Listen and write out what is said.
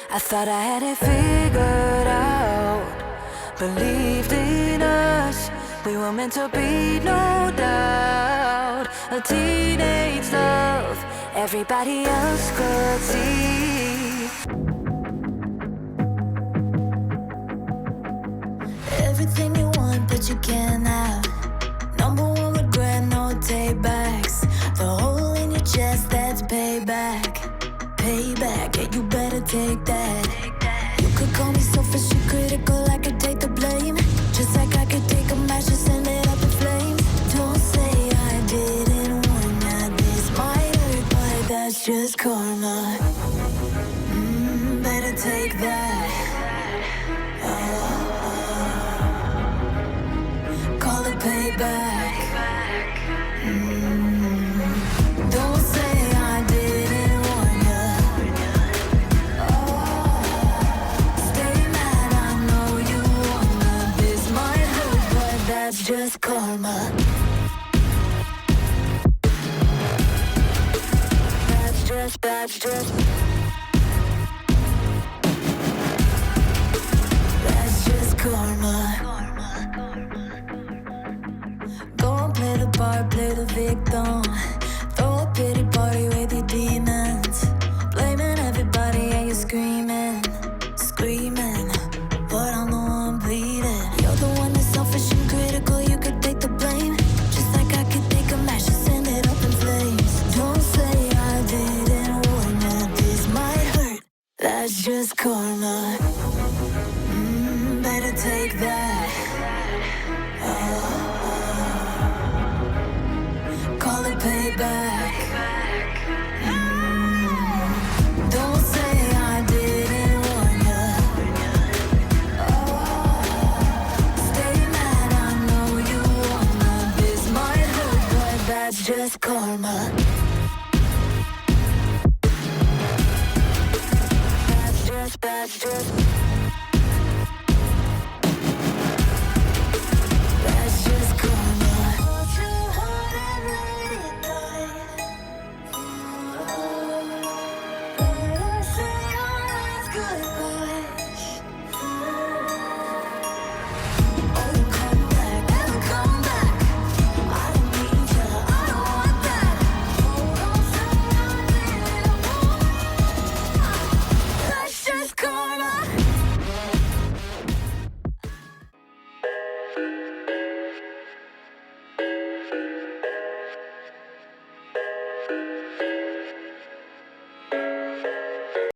I thought I had it figured out. Believed in us, we were meant to be, no doubt. A teenage love, everybody else could see. Everything you want, but you can't have. Number one regret, no take backs. The hole in your chest, that's payback. Payback, yeah, you better take that. You could call me selfish and critical, I could take the blame. Just like I could take a match and send it up in flames. Don't say I didn't warn ya, this might hurt, but that's just karma. Better take that. Call it payback. Don't say I didn't warn ya. Stay mad, I know you wanna. This might hurt, but that's just karma. That's just karma. Go and play the part, play the victim. Throw a pity party with your demons. Blaming everybody and you're screaming, screaming. But I'm the one bleeding. You're the one that's selfish and critical, you could take the blame. Just like I could take a match and send it up in flames. Don't say I didn't warn ya, this might hurt. That's just karma. Better take that. Call it payback. Don't say I didn't warn ya. Stay mad, I know you wanna. This might hurt, but that's just karma. That's just